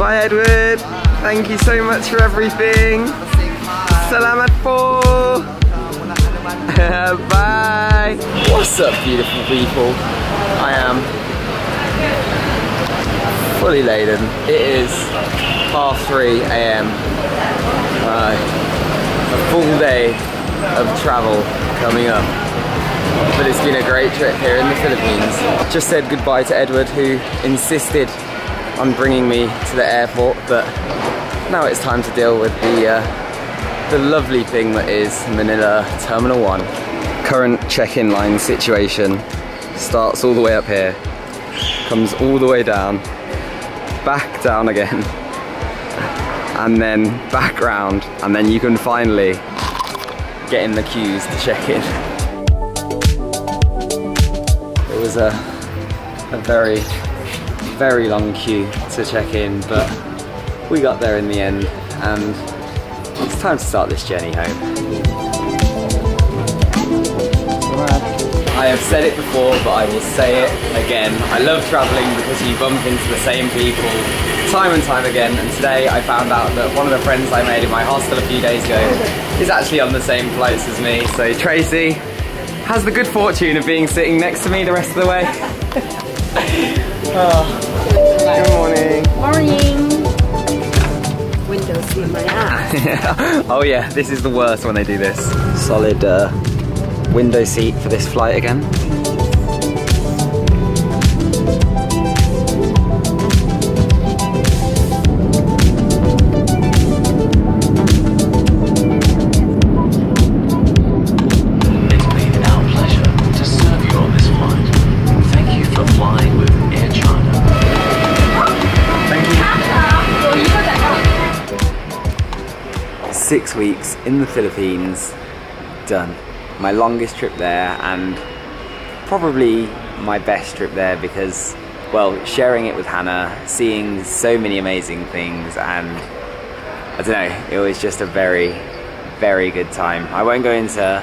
Bye, Edward. Thank you so much for everything. Salamat po. Bye. What's up, beautiful people? I am fully laden. It is 3:30 AM. A full day of travel coming up. But it's been a great trip here in the Philippines. Just said goodbye to Edward, who insisted on bringing me to the airport, but now it's time to deal with the lovely thing that is Manila Terminal 1. Current check-in line situation starts all the way up here, comes all the way down, back down again, and then back round, and then you can finally get in the queues to check in. It was a very, very long queue to check in, but we got there in the end, and it's time to start this journey home. I have said it before, but I will say it again. I love traveling because you bump into the same people time and time again, and today I found out that one of the friends I made in my hostel a few days ago is actually on the same flights as me. So Tracy has the good fortune of being sitting next to me the rest of the way. Oh. Good morning. Morning. Window seat my ass. Oh yeah, this is the worst when they do this. Solid window seat for this flight again. 6 weeks in the Philippines, done. My longest trip there, and probably my best trip there because, well, sharing it with Hannah, seeing so many amazing things, and I don't know, it was just a very, very good time. I won't go into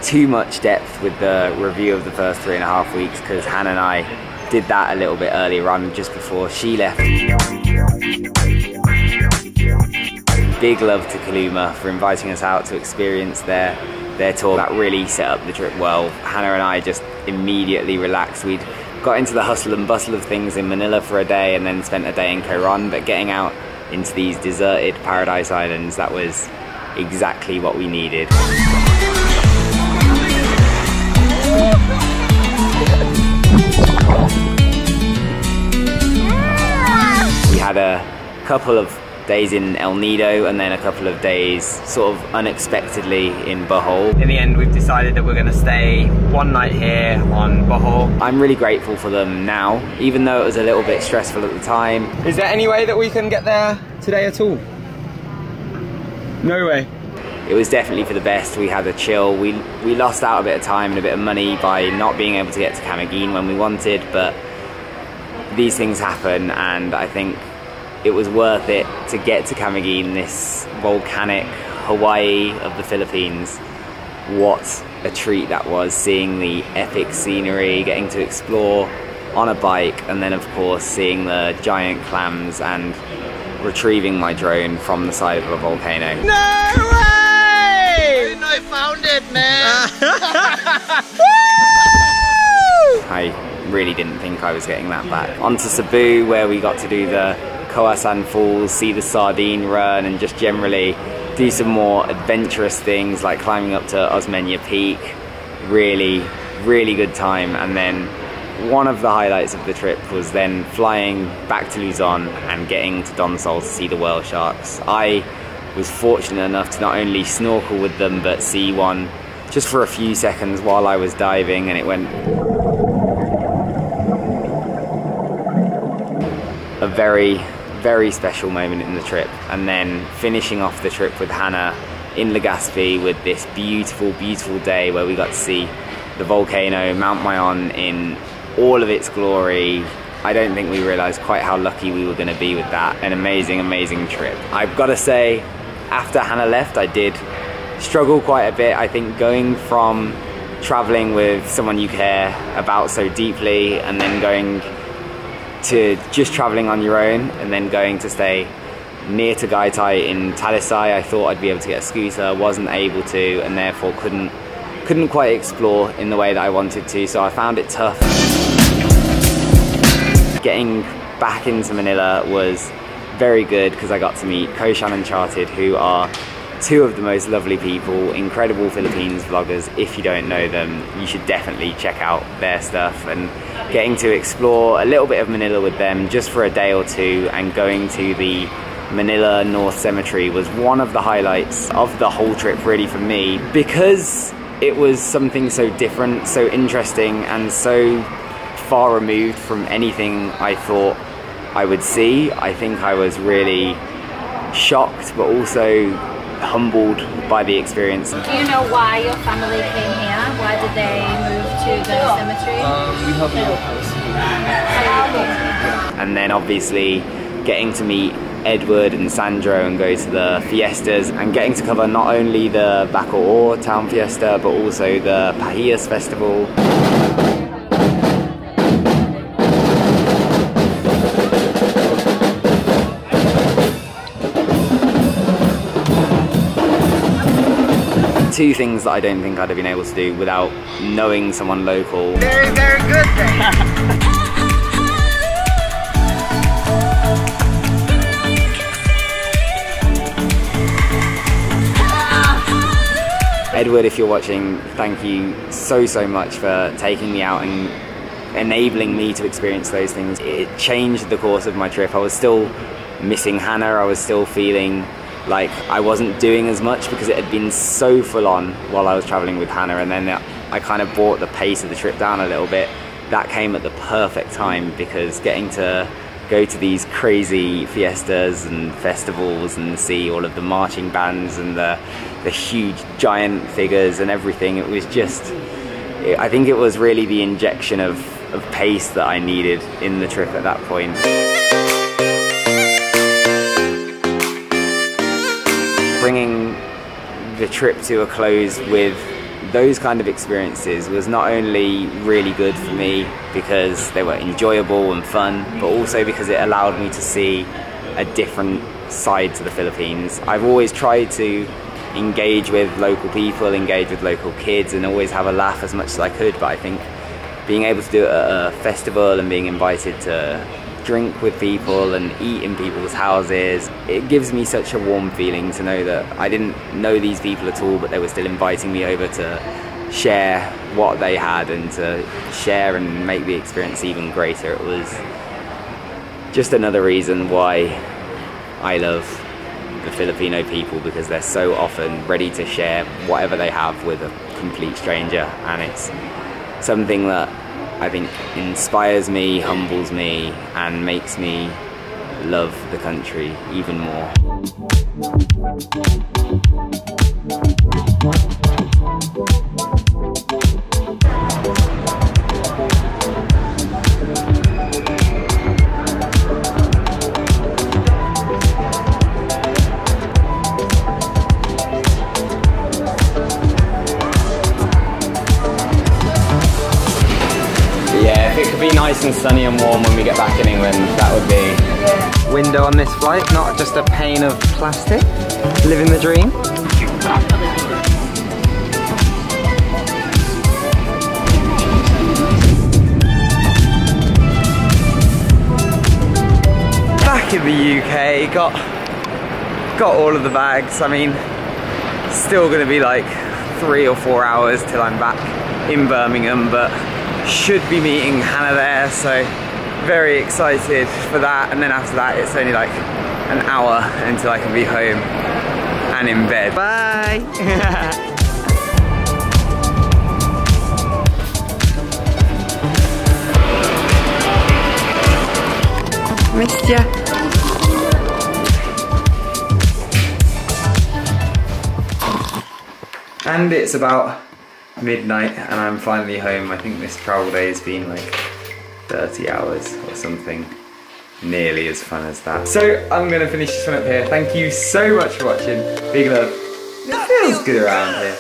too much depth with the review of the first 3.5 weeks because Hannah and I did that a little bit earlier on, just before she left. Big love to Kaluma for inviting us out to experience their tour. That really set up the trip well. Hannah and I just immediately relaxed. We'd got into the hustle and bustle of things in Manila for a day and then spent a day in Coron, but getting out into these deserted paradise islands, that was exactly what we needed. We had a couple of days in El Nido and then a couple of days sort of unexpectedly in Bohol. In the end, we've decided that we're going to stay one night here on Bohol. I'm really grateful for them now, even though it was a little bit stressful at the time. Is there any way that we can get there today at all? No way. It was definitely for the best. We had a chill. We lost out a bit of time and a bit of money by not being able to get to Camiguin when we wanted, but these things happen, and I think it was worth it to get to Camiguin, this volcanic Hawaii of the Philippines. What a treat that was, seeing the epic scenery, getting to explore on a bike, and then of course seeing the giant clams and retrieving my drone from the side of a volcano. No way! I didn't know I found it, man! I really didn't think I was getting that back. On to Cebu, where we got to do the Coasan Falls, see the Sardine Run, and just generally do some more adventurous things like climbing up to Osmeña Peak. Really, really good time. And then one of the highlights of the trip was then flying back to Luzon and getting to Donsol to see the whale sharks. I was fortunate enough to not only snorkel with them but see one just for a few seconds while I was diving, and it went a very, very special moment in the trip. And then finishing off the trip with Hannah in Legazpi with this beautiful, beautiful day where we got to see the volcano, Mount Mayon, in all of its glory. I don't think we realized quite how lucky we were going to be with that. An amazing, amazing trip. I've got to say, after Hannah left, I did struggle quite a bit. I think going from traveling with someone you care about so deeply and then going to just traveling on your own and then going to stay near Tagaytay in Talisay. I thought I'd be able to get a scooter, wasn't able to, and therefore couldn't quite explore in the way that I wanted to, so I found it tough. Getting back into Manila was very good because I got to meet Koshan Uncharted, who are two of the most lovely people, incredible Philippines vloggers. If you don't know them, you should definitely check out their stuff. And getting to explore a little bit of Manila with them just for a day or two, and going to the Manila North Cemetery was one of the highlights of the whole trip really for me, because it was something so different, so interesting, and so far removed from anything I thought I would see. I think I was really shocked but also humbled by the experience. Do you know why your family came here? Why did they move to the cemetery? We have a house. And then obviously getting to meet Edward and Sandro and go to the fiestas, and getting to cover not only the Bacoor town fiesta but also the Pahiyas festival. Two things that I don't think I'd have been able to do without knowing someone local. Very, very good thing. Edward, if you're watching, thank you so much for taking me out and enabling me to experience those things. It changed the course of my trip. I was still missing Hannah, I was still feeling like I wasn't doing as much because it had been so full on while I was traveling with Hannah, and then I kind of brought the pace of the trip down a little bit. That came at the perfect time, because getting to go to these crazy fiestas and festivals and see all of the marching bands and the huge giant figures and everything, it was just, I think it was really the injection of pace that I needed in the trip at that point. Bringing the trip to a close with those kind of experiences was not only really good for me because they were enjoyable and fun, but also because it allowed me to see a different side to the Philippines. I've always tried to engage with local people, engage with local kids, and always have a laugh as much as I could, but I think being able to do it at a festival and being invited to drink with people and eat in people's houses, it gives me such a warm feeling to know that I didn't know these people at all, but they were still inviting me over to share what they had and to share and make the experience even greater. It was just another reason why I love the Filipino people, because they're so often ready to share whatever they have with a complete stranger, and it's something that I think inspires me, humbles me, and makes me love the country even more. If it could be nice and sunny and warm when we get back in England, that would be. Window on this flight, not just a pane of plastic. Living the dream. Back in the UK, got all of the bags. I mean, still gonna be like 3 or 4 hours till I'm back in Birmingham, but should be meeting Hannah there, so very excited for that. And then after that, it's only like an hour until I can be home and in bed. Bye! Missed ya. And it's about midnight and I'm finally home. I think this travel day has been like 30 hours or something, nearly as fun as that. So I'm gonna finish this one up here. Thank you so much for watching. Big love. It feels good around here.